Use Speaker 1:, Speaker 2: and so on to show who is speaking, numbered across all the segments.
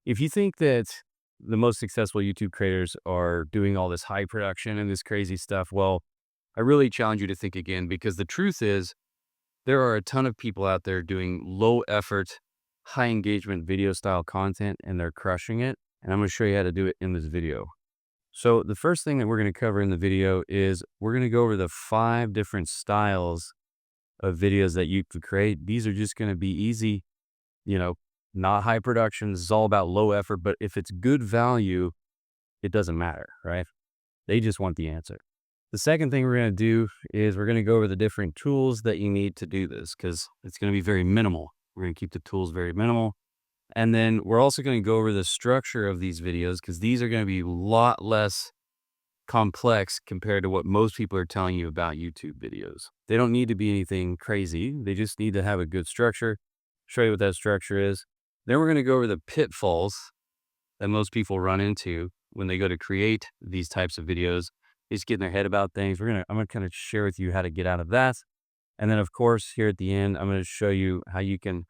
Speaker 1: If you think that the most successful YouTube creators are doing all this high production and this crazy stuff, well, I really challenge you to think again, because the truth is there are a ton of people out there doing low effort, high engagement video style content, and they're crushing it. And I'm going to show you how to do it in this video. So the first thing that we're going to cover in the video is we're going to go over the 5 different styles of videos that you can create. These are just going to be easy, you know, not high production. This is all about low effort, but if it's good value, it doesn't matter, right? They just want the answer. The second thing we're going to do is we're going to go over the different tools that you need to do this, because it's going to be very minimal. We're going to keep the tools very minimal. And then we're also going to go over the structure of these videos, because these are going to be a lot less complex compared to what most people are telling you about YouTube videos. They don't need to be anything crazy. They just need to have a good structure. Show you what that structure is. Then we're going to go over the pitfalls that most people run into when they go to create these types of videos. They just get in their head about things. I'm going to kind of share with you how to get out of that. And then of course, here at the end, I'm going to show you how you can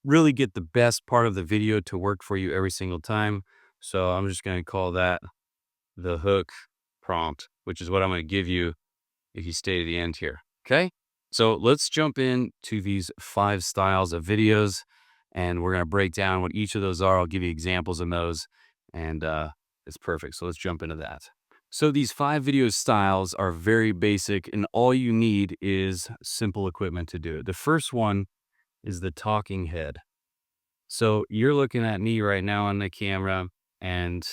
Speaker 1: really get the best part of the video to work for you every single time. So I'm just going to call that the hook prompt, which is what I'm going to give you if you stay to the end here. Okay. So let's jump into these 5 styles of videos, and we're going to break down what each of those are. I'll give you examples of those, and it's perfect. So let's jump into that. So these 5 video styles are very basic, and all you need is simple equipment to do it. The first one is the talking head. So you're looking at me right now on the camera, and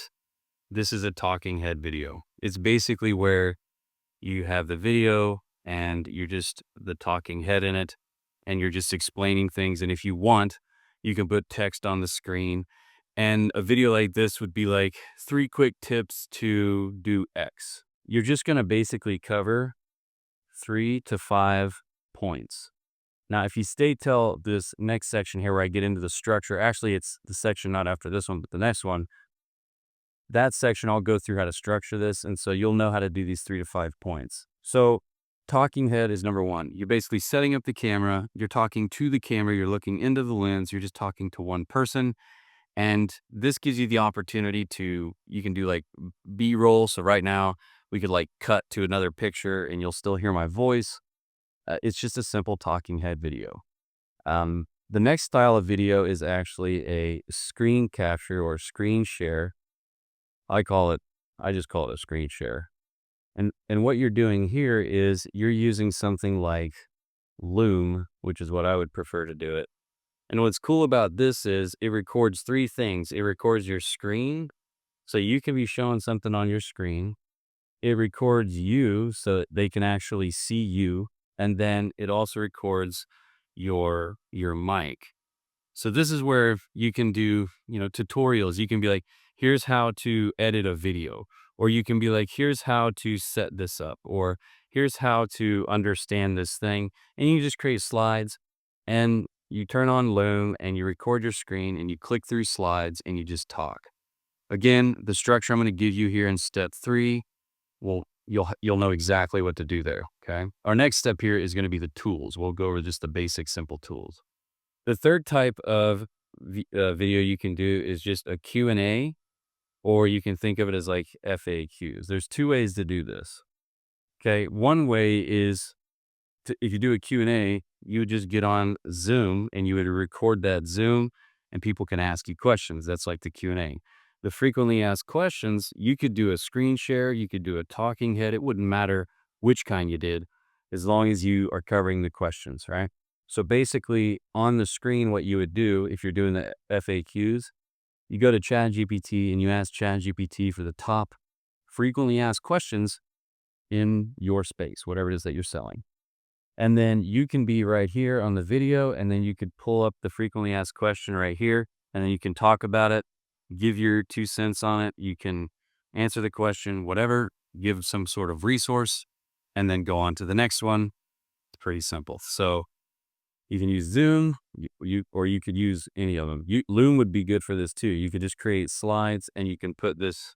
Speaker 1: this is a talking head video. It's basically where you have the video and you're just the talking head in it, and you're just explaining things. And if you want, you can put text on the screen. And a video like this would be like 3 quick tips to do X. You're just going to basically cover 3 to 5 points. Now, if you stay till this next section here where I get into the structure, actually it's the section not after this one, but the next one, that section I'll go through how to structure this. And so you'll know how to do these 3 to 5 points. So talking head is number 1. You're basically setting up the camera. You're talking to the camera. You're looking into the lens. You're just talking to one person. And this gives you the opportunity to, you can do like B-roll. So right now we could like cut to another picture and you'll still hear my voice. It's just a simple talking head video. The next style of video is actually a screen capture or screen share. I just call it a screen share. And what you're doing here is you're using something like Loom, which is what I would prefer to do it. And what's cool about this is it records 3 things. It records your screen, so you can be showing something on your screen. It records you so they can actually see you. And then it also records your mic. So this is where you can do, tutorials. You can be like, here's how to edit a video, or you can be like, here's how to set this up, or here's how to understand this thing. And you just create slides, and you turn on Loom and you record your screen and you click through slides and you just talk. Again, the structure I'm going to give you here in step 3, well, you'll know exactly what to do there. Okay. Our next step here is going to be the tools. We'll go over just the basic simple tools. The third type of video you can do is just a Q&A, or you can think of it as like FAQs. There's 2 ways to do this. Okay. One way is if you do a Q&A, you would just get on Zoom and you would record that Zoom and people can ask you questions. That's like the Q&A. The frequently asked questions, you could do a screen share, you could do a talking head. It wouldn't matter which kind you did, as long as you are covering the questions, right? So basically on the screen, what you would do if you're doing the FAQs, you go to ChatGPT and you ask ChatGPT for the top frequently asked questions in your space, whatever it is that you're selling. And then you can be right here on the video, and then you could pull up the frequently asked question right here, and then you can talk about it, give your 2 cents on it. You can answer the question, whatever, give some sort of resource, and then go on to the next one. It's pretty simple. So you can use Zoom, or you could use any of them. Loom would be good for this too. You could just create slides and you can put this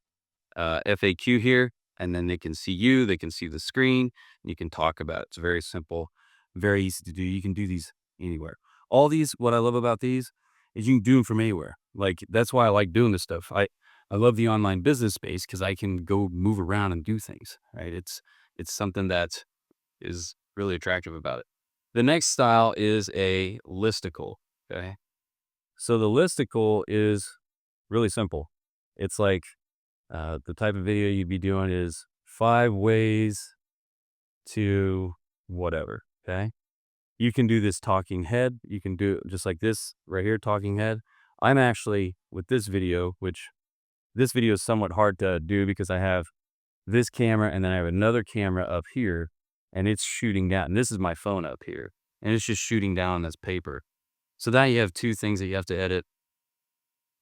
Speaker 1: FAQ here, and then they can see you, they can see the screen, and you can talk about it. It's very simple, very easy to do. You can do these anywhere. All these, what I love about these is you can do them from anywhere. Like, that's why I like doing this stuff. I love the online business space because I can go move around and do things, right? It's something that is really attractive about it. The next style is a listicle, okay? So the listicle is really simple. It's like the type of video you'd be doing is 5 ways to whatever, okay? You can do this talking head. You can do it just like this right here, talking head. I'm actually, with this video, which this video is somewhat hard to do because I have this camera and then I have another camera up here and it's shooting down. And this is my phone up here and it's just shooting down this paper. So now you have two things that you have to edit.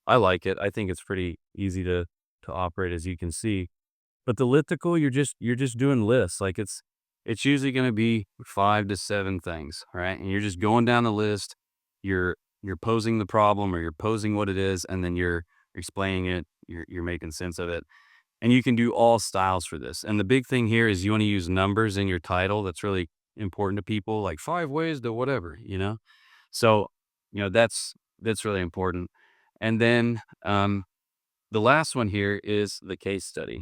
Speaker 1: I like it. I think it's pretty easy to operate, as you can see. But the elliptical, you're just doing lists. Like, it's usually going to be 5 to 7 things, right? And you're just going down the list. You're posing the problem, or you're posing what it is, and then you're explaining it. You're making sense of it. And you can do all styles for this. And the big thing here is you want to use numbers in your title. That's really important to people, like 5 ways to whatever. So, that's really important. And then the last one here is the case study.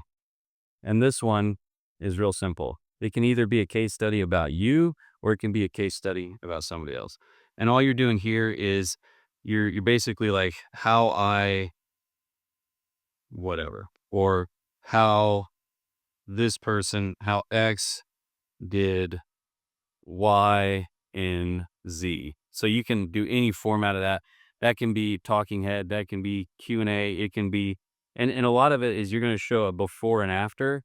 Speaker 1: And this one is real simple. It can either be a case study about you or it can be a case study about somebody else. And all you're doing here is you're basically like how I whatever, or how this person, how X did Y in Z. So you can do any format of that. That can be talking head, that can be Q&A, it can be, and a lot of it is you're going to show a before and after,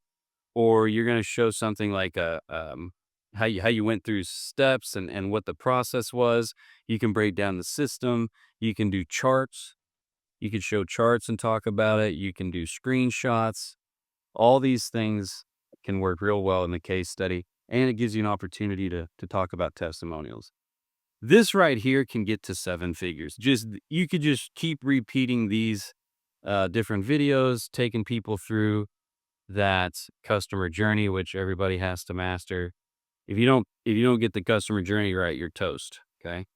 Speaker 1: or you're going to show something like how you went through steps and what the process was. You can break down the system. You can do charts. You can show charts and talk about it. You can do screenshots. All these things can work real well in the case study, and it gives you an opportunity to talk about testimonials. This right here can get to 7 figures. You could just keep repeating these different videos, taking people through that customer journey, which everybody has to master. If you don't get the customer journey right, you're toast. Okay.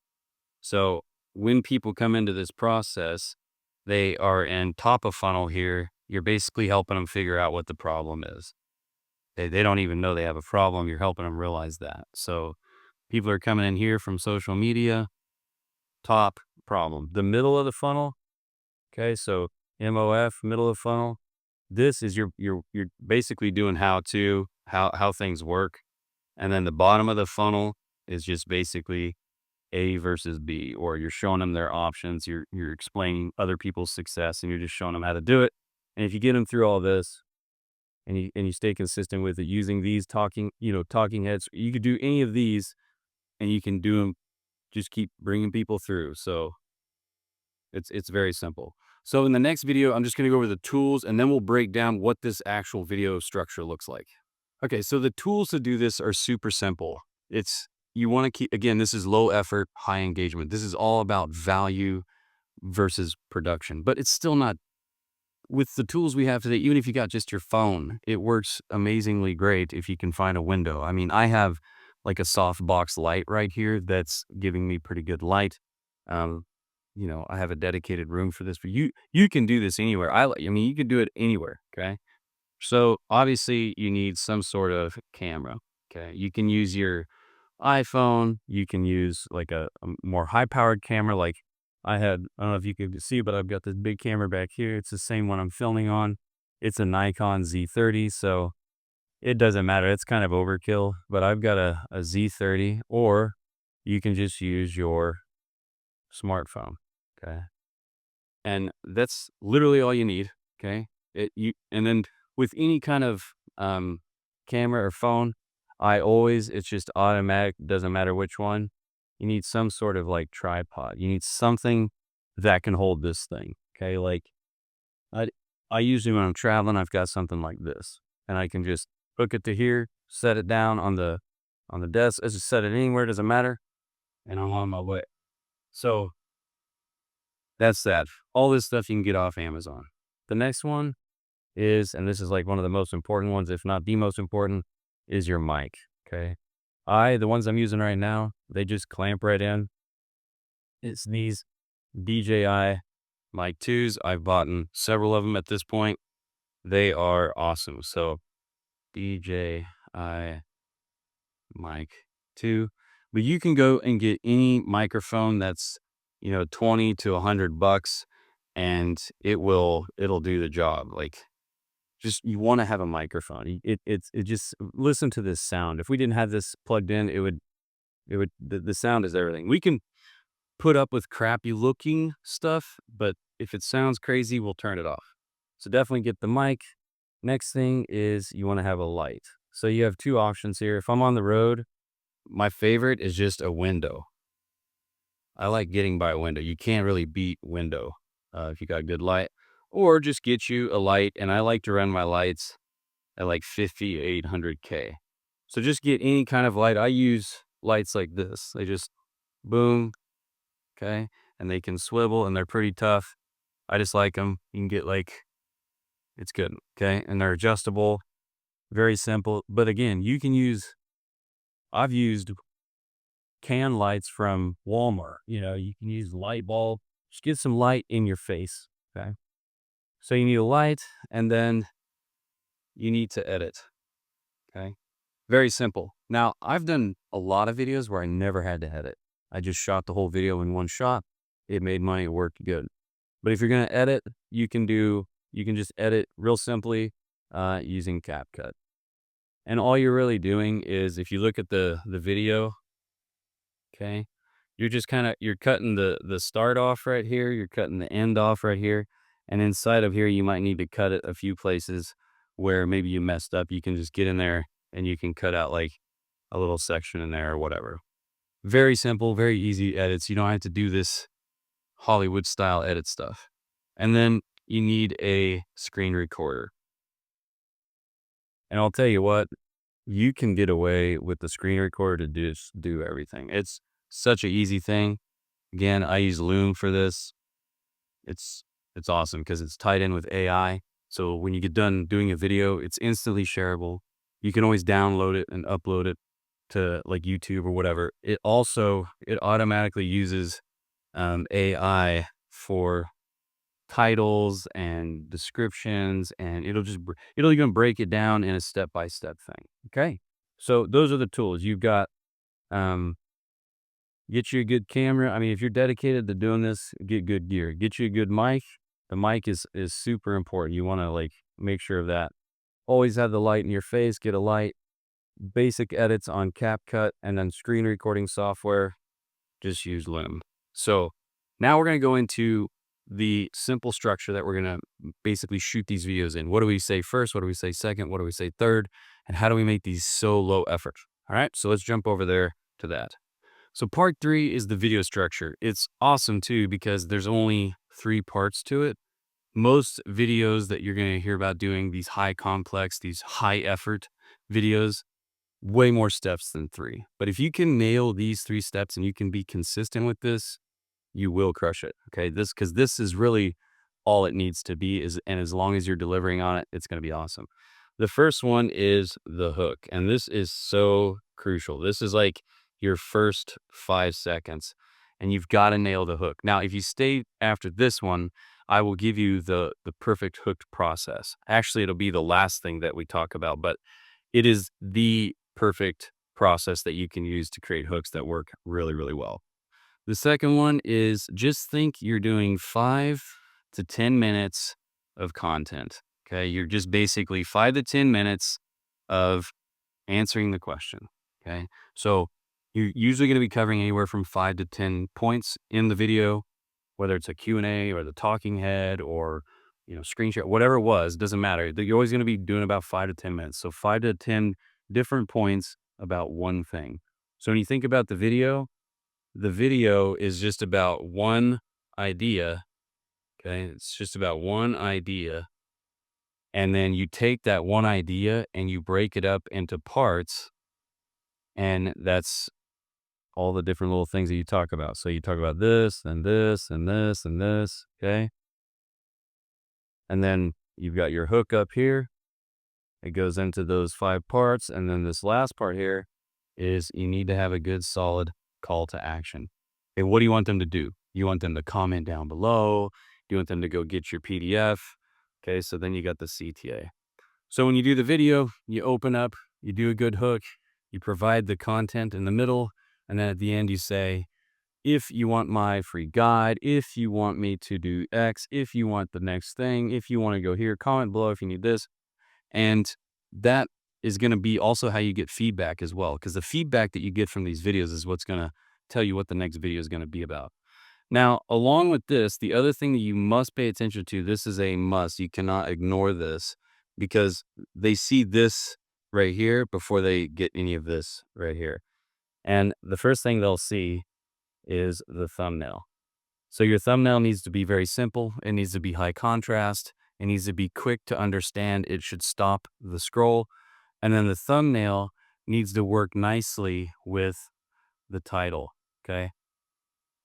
Speaker 1: So when people come into this process, they are in top of funnel here. You're basically helping them figure out what the problem is. They don't even know they have a problem. You're helping them realize that. So people are coming in here from social media, top problem. The middle of the funnel. Okay. So MOF, middle of funnel. This is you're basically doing how things work. And then the bottom of the funnel is just basically A versus B, or you're showing them their options. You're explaining other people's success and you're just showing them how to do it. And if you get them through all this and you stay consistent with it using these talking heads, you could do any of these and you can do them, just keep bringing people through. So it's very simple. So in the next video, I'm just going to go over the tools and then we'll break down what this actual video structure looks like. Okay, so the tools to do this are super simple. You want to keep, again, this is low effort, high engagement. This is all about value versus production, but it's still not, with the tools we have today, even if you got just your phone, it works amazingly great if you can find a window. I mean, I have like a softbox light right here that's giving me pretty good light. I have a dedicated room for this, but you can do this anywhere. I mean, you can do it anywhere. Okay. So obviously you need some sort of camera. Okay. You can use your iPhone. You can use like a more high powered camera. Like I don't know if you could see, but I've got this big camera back here. It's the same one I'm filming on. It's a Nikon Z30. So it doesn't matter. It's kind of overkill, but I've got a Z30, or you can just use your smartphone. Okay. And that's literally all you need. Okay. And then with any kind of camera or phone, it's just automatic. Doesn't matter which one. You need some sort of like tripod. You need something that can hold this thing. Okay. Like I, I usually, when I'm traveling, I've got something like this and I can just hook it to here, set it down on the desk. I just set it anywhere. Doesn't matter. And I'm on my way. So that's that. All this stuff you can get off Amazon. The next one is, and this is like one of the most important ones, if not the most important, is your mic. Okay. The ones I'm using right now, they just clamp right in. It's these DJI Mic 2s. I've bought several of them at this point. They are awesome. So DJI Mic 2. But you can go and get any microphone that's, 20 to $100, and it'll do the job. Like, just, you want to have a microphone. It just, listen to this sound. If we didn't have this plugged in, the sound is everything. We can put up with crappy looking stuff, but if it sounds crazy, we'll turn it off. So definitely get the mic. Next thing is you want to have a light. So you have two options here. If I'm on the road, my favorite is just a window. I like getting by a window. You can't really beat window if you got good light. Or just get you a light, and I like to run my lights at like 50, 800K. So just get any kind of light. I use lights like this. They just boom, okay? And they can swivel, and they're pretty tough. I just like them. You can get it's good, okay? And they're adjustable, very simple. But again, I've used can lights from Walmart. You can use light bulb. Just get some light in your face, okay? So you need a light, and then you need to edit, okay? Very simple. Now, I've done a lot of videos where I never had to edit. I just shot the whole video in one shot. It made money, it worked good. But if you're going to edit, you can just edit real simply using CapCut. And all you're really doing is, if you look at the video, okay, you're cutting the start off right here, you're cutting the end off right here, and inside of here you might need to cut it a few places where maybe you messed up. You can just get in there and you can cut out like a little section in there or whatever. Very simple, very easy edits. You don't have to do this Hollywood style edit stuff. And then you need a screen recorder. And I'll tell you what, you can get away with the screen recorder to just do everything. It's such an easy thing. Again, I use Loom for this. It's awesome because it's tied in with AI. So when you get done doing a video, it's instantly shareable. You can always download it and upload it to like YouTube or whatever. It automatically uses AI for titles and descriptions, and it'll even break it down in a step-by-step thing. Okay. So those are the tools. You've got, get you a good camera. I mean, if you're dedicated to doing this, get good gear. Get you a good mic. The mic is super important. You want to make sure of that. Always have the light in your face. Get a light. Basic edits on CapCut, and then screen recording software, just use Loom. So now we're going to go into the simple structure that we're going to basically shoot these videos in. What do we say first? What do we say second? What do we say third? And how do we make these so low effort? All right, so let's jump over there to that. So part 3 is the video structure. It's awesome too because there's only 3 parts to it. Most videos that you're going to hear about doing, these high complex, these high effort videos, way more steps than 3. But if you can nail these 3 steps and you can be consistent with this, you will crush it. Okay. Because this is really all it needs to be, and as long as you're delivering on it, it's going to be awesome. The first one is the hook. And this is so crucial. This is like your first 5 seconds, and you've got to nail the hook. Now, if you stay after this one, I will give you the perfect hooked process. Actually, it'll be the last thing that we talk about, but it is the perfect process that you can use to create hooks that work really, really well. The second one is, just think you're doing 5 to 10 minutes of content. Okay. You're just basically 5 to 10 minutes of answering the question. Okay. So you're usually going to be covering anywhere from 5 to 10 points in the video, whether it's a Q&A or the talking head or, screen share, whatever it was, doesn't matter. You're always going to be doing about 5 to 10 minutes. So 5 to 10 different points about one thing. So when you think about the video is just about one idea. Okay. It's just about one idea. And then you take that one idea and you break it up into parts. And that's all the different little things that you talk about. So you talk about this and this and this and this. Okay. And then you've got your hook up here. It goes into those 5 parts. And then this last part here is you need to have a good solid call to action. Okay, what do you want them to do? You want them to comment down below. You want them to go get your PDF. Okay, so then you got the CTA. So when you do the video, you open up, you do a good hook, you provide the content in the middle, and then at the end you say, if you want my free guide, if you want me to do X, if you want the next thing, if you want to go here, comment below if you need this. And that is going to be also how you get feedback as well, because the feedback that you get from these videos is what's going to tell you what the next video is going to be about. Now, along with this, the other thing that you must pay attention to, this is a must. You cannot ignore this because they see this right here before they get any of this right here. And the first thing they'll see is the thumbnail. So your thumbnail needs to be very simple. It needs to be high contrast. It needs to be quick to understand. It should stop the scroll. And then the thumbnail needs to work nicely with the title, okay?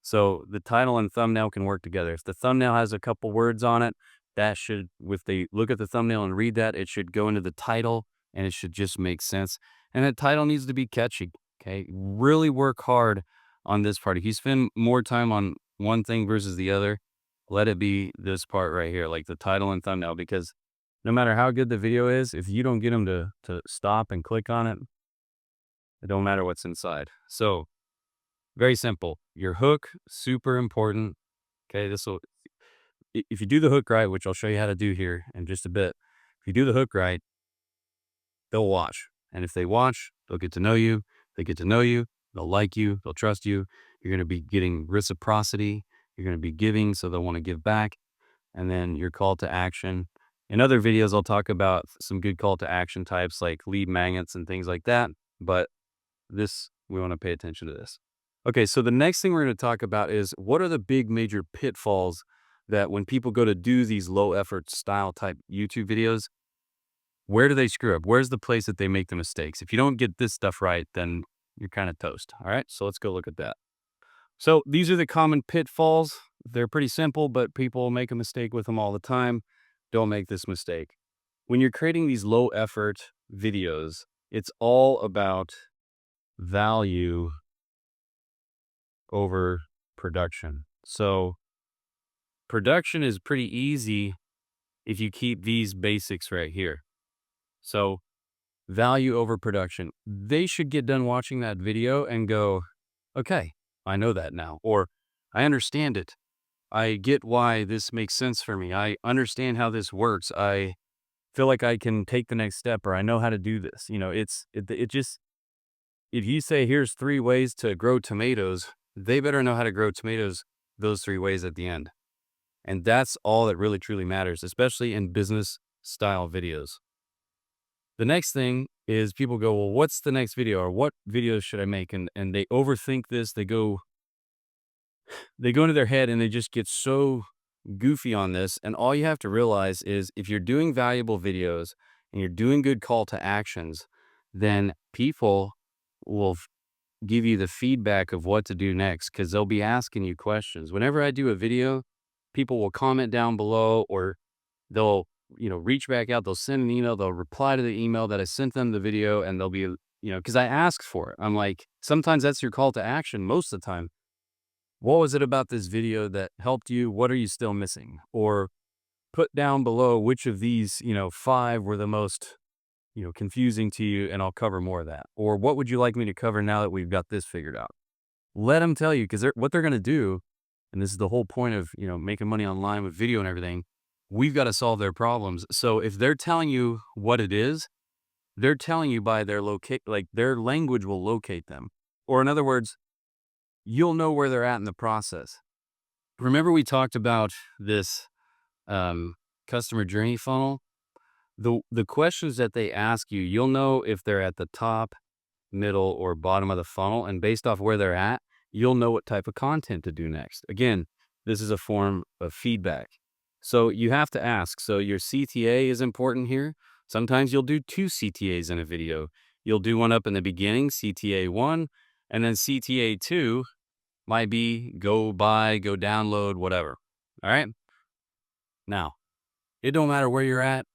Speaker 1: So the title and thumbnail can work together. If the thumbnail has a couple words on it, that should, if they look at the thumbnail and read that, it should go into the title and it should just make sense. And the title needs to be catchy, okay? Really work hard on this part. If you spend more time on one thing versus the other, let it be this part right here, like the title and thumbnail, because no matter how good the video is, if you don't get them to stop and click on it, it don't matter what's inside. So very simple. Your hook, super important. Okay, if you do the hook right, which I'll show you how to do here in just a bit, if you do the hook right, they'll watch. And if they watch, they'll get to know you. They get to know you, they'll like you, they'll trust you. You're going to be getting reciprocity. You're going to be giving, so they'll want to give back. And then your call to action. In other videos, I'll talk about some good call to action types like lead magnets and things like that. But we want to pay attention to this. Okay, so the next thing we're going to talk about is what are the big major pitfalls that when people go to do these low effort style type YouTube videos, where do they screw up? Where's the place that they make the mistakes? If you don't get this stuff right, then you're kind of toast. All right, so let's go look at that. So these are the common pitfalls. They're pretty simple, but people make a mistake with them all the time. Don't make this mistake. When you're creating these low effort videos, it's all about value over production. So production is pretty easy if you keep these basics right here. So value over production. They should get done watching that video and go, okay, I know that now. Or I understand it. I get why this makes sense for me. I understand how this works. I feel like I can take the next step, or I know how to do this. You know, it just, if you say, here's 3 ways to grow tomatoes, they better know how to grow tomatoes those 3 ways at the end. And that's all that really truly matters, especially in business style videos. The next thing is people go, well, what's the next video, or what videos should I make? And they overthink this. They go into their head and they just get so goofy on this. And all you have to realize is if you're doing valuable videos and you're doing good call to actions, then people will give you the feedback of what to do next, because they'll be asking you questions. Whenever I do a video, people will comment down below, or they'll reach back out, they'll send an email, they'll reply to the email that I sent them the video, and they'll be, because I asked for it. I'm like, sometimes that's your call to action. Most of the time, what was it about this video that helped you? What are you still missing? Or put down below which of these 5 were the most confusing to you, and I'll cover more of that. Or what would you like me to cover now that we've got this figured out? Let them tell you, because what they're going to do, and this is the whole point of making money online with video and everything, we've got to solve their problems. So if they're telling you what it is, they're telling you by their their language will locate them. Or in other words, you'll know where they're at in the process. Remember we talked about this customer journey funnel? The questions that they ask you, you'll know if they're at the top, middle, or bottom of the funnel. And based off where they're at, you'll know what type of content to do next. Again, this is a form of feedback. So you have to ask. So your CTA is important here. Sometimes you'll do 2 CTAs in a video. You'll do one up in the beginning, CTA 1, and then CTA 2 might be go buy, go download, whatever. All right. Now, it don't matter where you're at,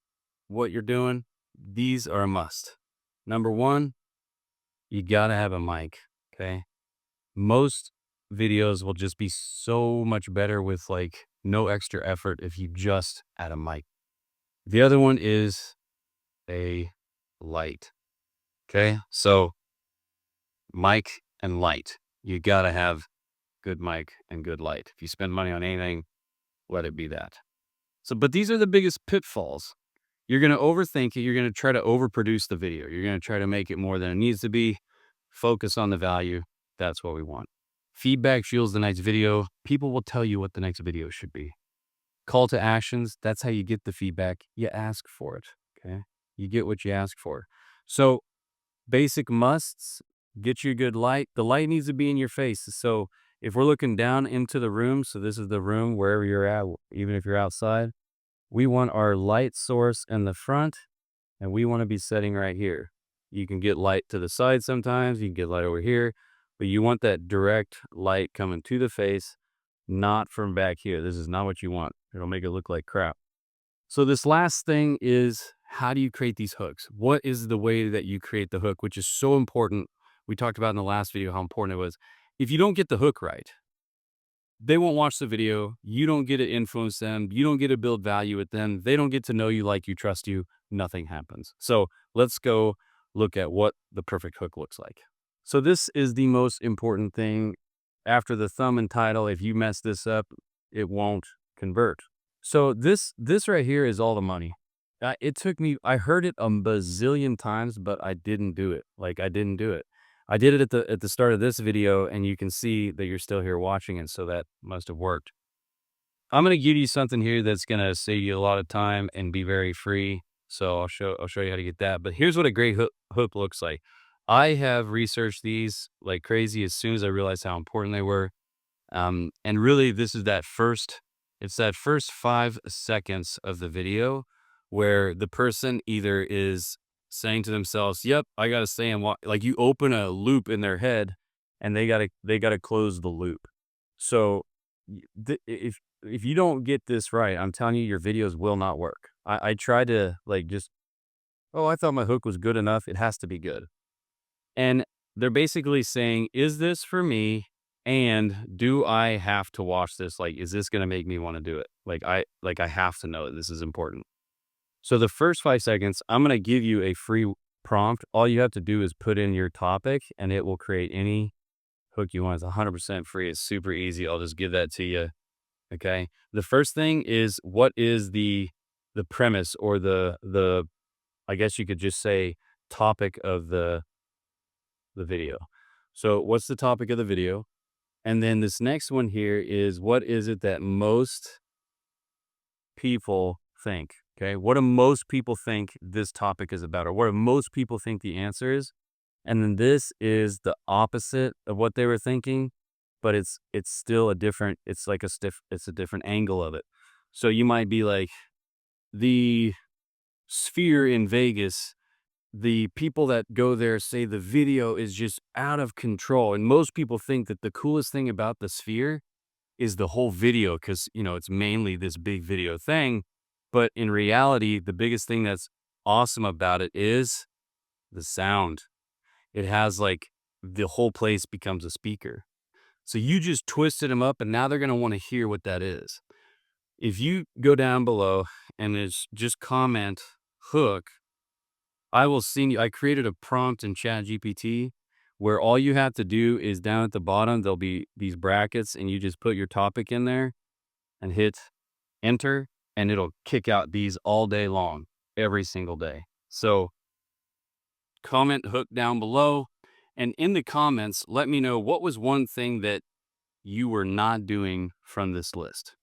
Speaker 1: what you're doing. These are a must. Number 1, you got to have a mic. Okay. Most videos will just be so much better with like no extra effort if you just add a mic. The other one is a light. Okay. So mic and light. You got to have good mic and good light. If you spend money on anything, let it be that. So, but these are the biggest pitfalls. You're going to overthink it. You're going to try to overproduce the video. You're going to try to make it more than it needs to be. Focus on the value. That's what we want. Feedback fuels the next video. People will tell you what the next video should be. Call to actions. That's how you get the feedback. You ask for it. Okay. You get what you ask for. So basic musts, get you a good light. The light needs to be in your face. So if we're looking down into the room, so this is the room wherever you're at, even if you're outside, we want our light source in the front, and we want to be setting right here. You can get light to the side sometimes, you can get light over here, but you want that direct light coming to the face, not from back here. This is not what you want. It'll make it look like crap. So this last thing is, how do you create these hooks? What is the way that you create the hook, which is so important. We talked about in the last video how important it was. If you don't get the hook right, they won't watch the video. You don't get to influence them. You don't get to build value with them. They don't get to know you, like you, trust you. Nothing happens. So let's go look at what the perfect hook looks like. So this is the most important thing. After the thumb and title, if you mess this up, it won't convert. So this right here is all the money. It took me, I heard it a bazillion times, but I didn't do it. Like I didn't do it. I did it at the start of this video, and you can see that you're still here watching it, so that must have worked. I'm going to give you something here that's going to save you a lot of time and be very free. So I'll show you how to get that. But here's what a great hook looks like. I have researched these like crazy as soon as I realized how important they were. And really, this is it's that first 5 seconds of the video where the person either is saying to themselves, yep, I got to say, and like you open a loop in their head, and they gotta close the loop. So if you don't get this right, I'm telling you, your videos will not work. I tried to like just, oh, I thought my hook was good enough. It has to be good. And they're basically saying, is this for me? And do I have to watch this? Like, is this going to make me want to do it? I have to know that this is important. So the first 5 seconds, I'm going to give you a free prompt. All you have to do is put in your topic, and it will create any hook you want. It's 100% free. It's super easy. I'll just give that to you. Okay. The first thing is, what is the premise, or the, I guess you could just say, topic of the video. So what's the topic of the video? And then this next one here is, what is it that most people think? Okay. What do most people think this topic is about? Or what do most people think the answer is? And then this is the opposite of what they were thinking, but it's still it's like it's a different angle of it. So you might be like, the Sphere in Vegas, the people that go there say the video is just out of control. And most people think that the coolest thing about the Sphere is the whole video, because, it's mainly this big video thing. But in reality, the biggest thing that's awesome about it is the sound. It has like, the whole place becomes a speaker. So you just twisted them up, and now they're going to want to hear what that is. If you go down below and it's just comment hook, I created a prompt in ChatGPT where all you have to do is, down at the bottom, there'll be these brackets, and you just put your topic in there and hit enter, and it'll kick out these all day long, every single day. So comment hook down below, and in the comments, let me know what was one thing that you were not doing from this list.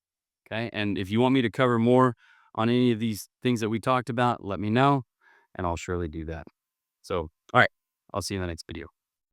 Speaker 1: Okay. And if you want me to cover more on any of these things that we talked about, let me know, and I'll surely do that. So, all right, I'll see you in the next video.